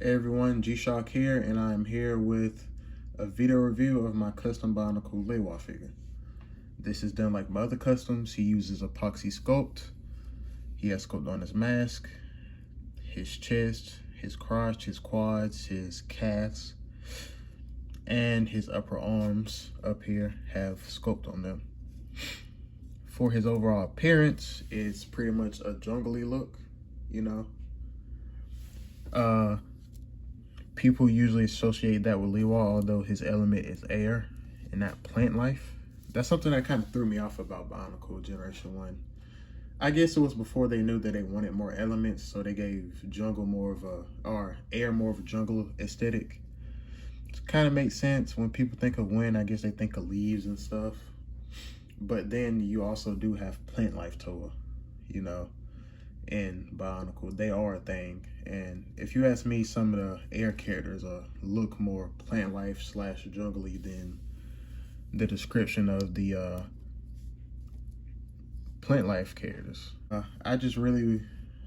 Hey everyone, G-Shock here, and I'm here with a video review of my custom Bionicle Lewa figure. This is done like my other customs. He uses epoxy sculpt. He has sculpt on his mask, his chest, his crotch, his quads, his calves, and his upper arms up here have sculpt on them. For his overall appearance, it's pretty much a jungly look, you know. People usually associate that with Lewa, although his element is air and not plant life. That's something that kind of threw me off about Bionicle Generation 1. I guess it was before they knew that they wanted more elements, so they gave jungle more of a, or air more of a jungle aesthetic. It kind of makes sense. When people think of wind, I guess they think of leaves and stuff. But then you also do have plant life Toa, you know, in Bionicle. They are a thing. And if you ask me, some of the air characters look more plant life / jungly than the description of the plant life characters. I just really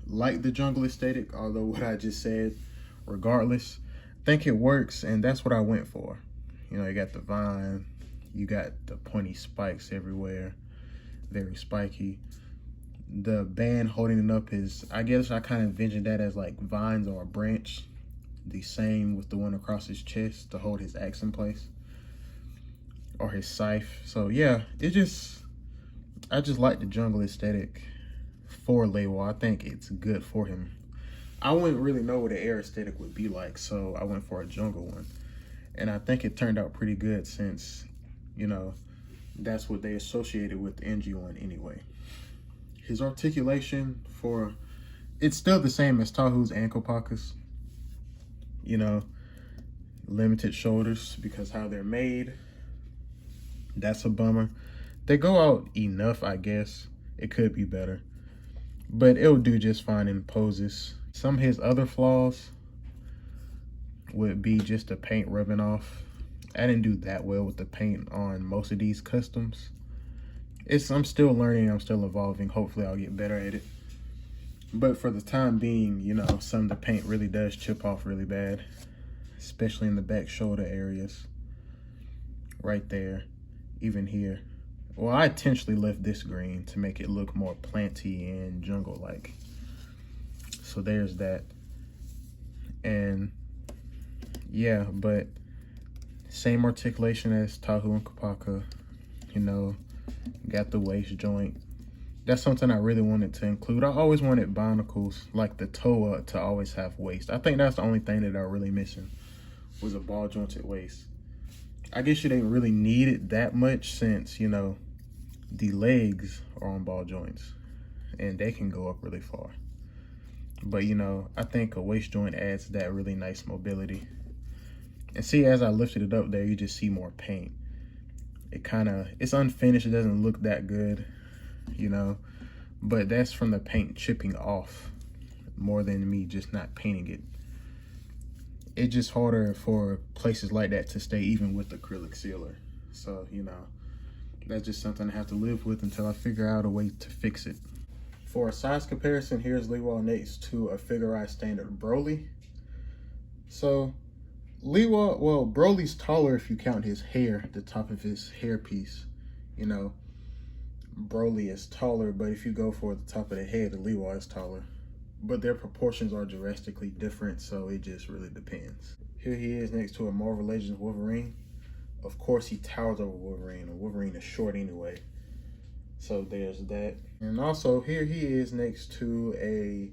like the jungle aesthetic, although what I just said, regardless, I think it works, and that's what I went for. You know, you got the vine, you got the pointy spikes everywhere, very spiky. The band holding it up is, I guess I kind of envisioned that as like vines or a branch. The same with the one across his chest to hold his axe in place, or his scythe. So yeah, I just like the jungle aesthetic for Lewa. I think it's good for him. I wouldn't really know what the air aesthetic would be like, so I went for a jungle one. And I think it turned out pretty good since, you know, that's what they associated with the NG1 anyway. His articulation it's still the same as Tahu's ankle pockets. You know, limited shoulders because how they're made. That's a bummer. They go out enough, I guess. It could be better, but it'll do just fine in poses. Some of his other flaws would be just the paint rubbing off. I didn't do that well with the paint on most of these customs. I'm still learning, I'm still evolving. Hopefully I'll get better at it. But for the time being, you know, some of the paint really does chip off really bad, especially in the back shoulder areas. Right there, even here. Well, I intentionally left this green to make it look more planty and jungle-like. So there's that. And yeah, but same articulation as Tahu and Kopaka, you know. Got the waist joint. That's something I really wanted to include. I always wanted Bionicles like the Toa to always have waist. I think that's the only thing that I'm really missing was a ball jointed waist. I guess you didn't really need it that much since, you know, the legs are on ball joints and they can go up really far. But, you know, I think a waist joint adds that really nice mobility. And see, as I lifted it up there, you just see more paint. It's unfinished, it doesn't look that good, you know, but that's from the paint chipping off more than me just not painting it. It's just harder for places like that to stay even with the acrylic sealer. So, you know, that's just something I have to live with until I figure out a way to fix it. For a size comparison, here's Lewa next to a figurized standard Broly. So, Lewa, well, Broly's taller if you count his hair, the top of his hairpiece. You know, Broly is taller, but if you go for the top of the head, Lewa is taller. But their proportions are drastically different, so it just really depends. Here he is next to a Marvel Legends Wolverine. Of course, he towers over Wolverine, and Wolverine is short anyway. So there's that. And also, here he is next to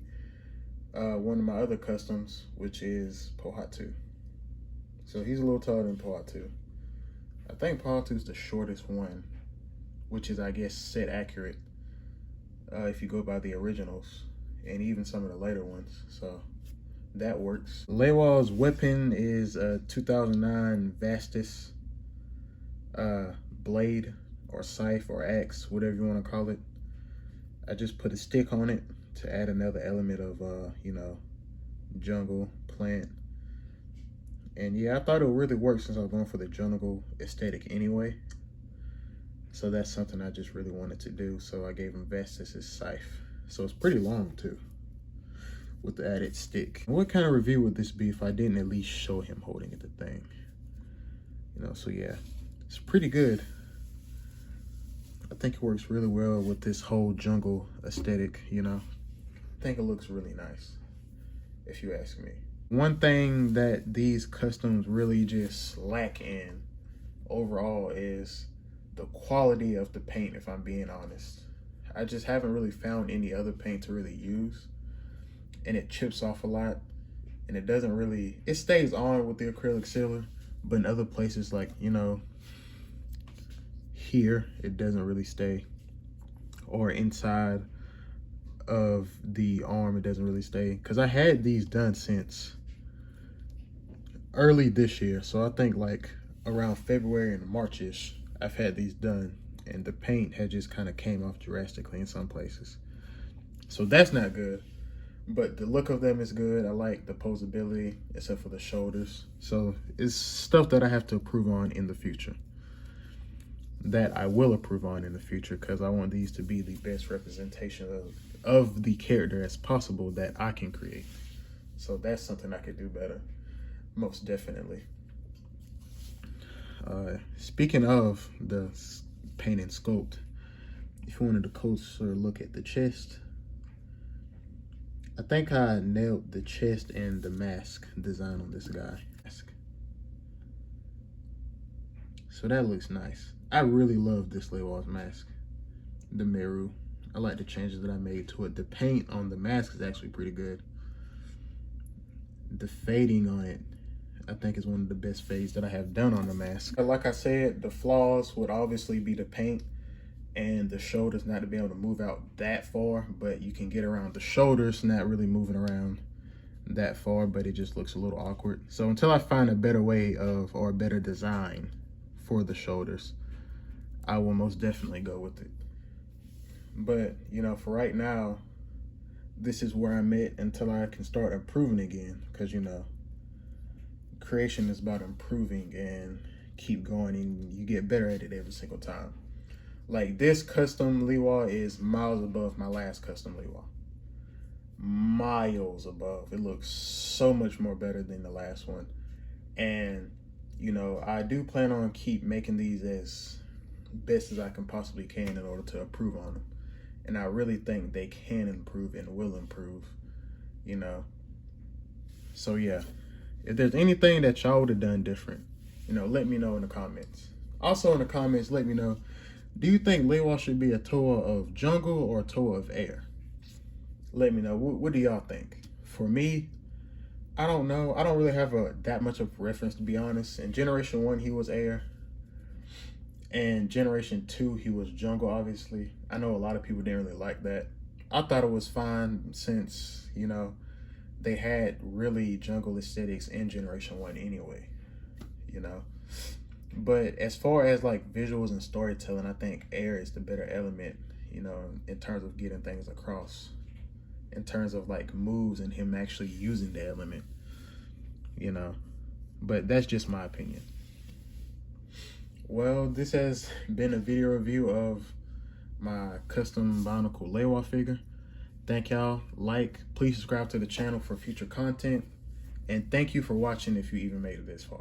one of my other customs, which is Pohatu. So he's a little taller than Pohatu. I think Pohatu's the shortest one, which is, I guess, set accurate if you go by the originals and even some of the later ones. So that works. Lewa's weapon is a 2009 Vastus blade or scythe or axe, whatever you want to call it. I just put a stick on it to add another element of, you know, jungle, plant. And yeah, I thought it would really work since I was going for the jungle aesthetic anyway. So that's something I just really wanted to do. So I gave him Vastus' scythe. So it's pretty long too. with the added stick. What kind of review would this be if I didn't at least show him holding the thing? You know, so yeah, it's pretty good. I think it works really well with this whole jungle aesthetic, you know. I think it looks really nice, if you ask me. One thing that these customs really just lack in overall is the quality of the paint, if I'm being honest. I just haven't really found any other paint to really use, and it chips off a lot, and it doesn't really, it stays on with the acrylic sealer, but in other places, like, you know, here, it doesn't really stay, or inside of the arm, it doesn't really stay. Because I had these done since early this year, so I think like around February and March-ish, I've had these done, and the paint had just kind of came off drastically in some places. So that's not good, but the look of them is good. I like the posability, except for the shoulders. So it's stuff that I have to improve on in the future, that I will improve on in the future, because I want these to be the best representation of the character as possible that I can create. So that's something I could do better, most definitely. Speaking of the paint and sculpt, if you wanted a closer look at the chest, I think I nailed the chest and the mask design on this guy. So that looks nice. I really love this Lewa's mask, the Meru. I like the changes that I made to it. The paint on the mask is actually pretty good. The fading on it, I think, is one of the best fades that I have done on the mask. Like I said, the flaws would obviously be the paint and the shoulders not to be able to move out that far, but you can get around the shoulders not really moving around that far, but it just looks a little awkward. So until I find a better way of, or a better design for the shoulders, I will most definitely go with it. But, you know, for right now, this is where I'm at until I can start improving again, because, you know, creation is about improving and keep going, and you get better at it every single time. Like, this custom Lewa is miles above my last custom Lewa. Miles above. It looks so much more better than the last one. And, you know, I do plan on keep making these as best as I can possibly can in order to improve on them. And I really think they can improve and will improve, you know. So yeah, if there's anything that y'all would have done different, you know, let me know in the comments. Also in the comments, let me know, do you think Lewa should be a Toa of jungle or a Toa of air? Let me know. What do y'all think? For me, I don't know. I don't really have that much of reference, to be honest. In Generation 1, he was air. And Generation 2, he was jungle, obviously. I know a lot of people didn't really like that. I thought it was fine since, you know, they had really jungle aesthetics in Generation 1 anyway, you know. But as far as like visuals and storytelling, I think air is the better element, you know, in terms of getting things across, in terms of like moves and him actually using the element, you know. But that's just my opinion. Well, this has been a video review of my custom Bionicle Lewa figure. Thank y'all. Please subscribe to the channel for future content. And thank you for watching if you even made it this far.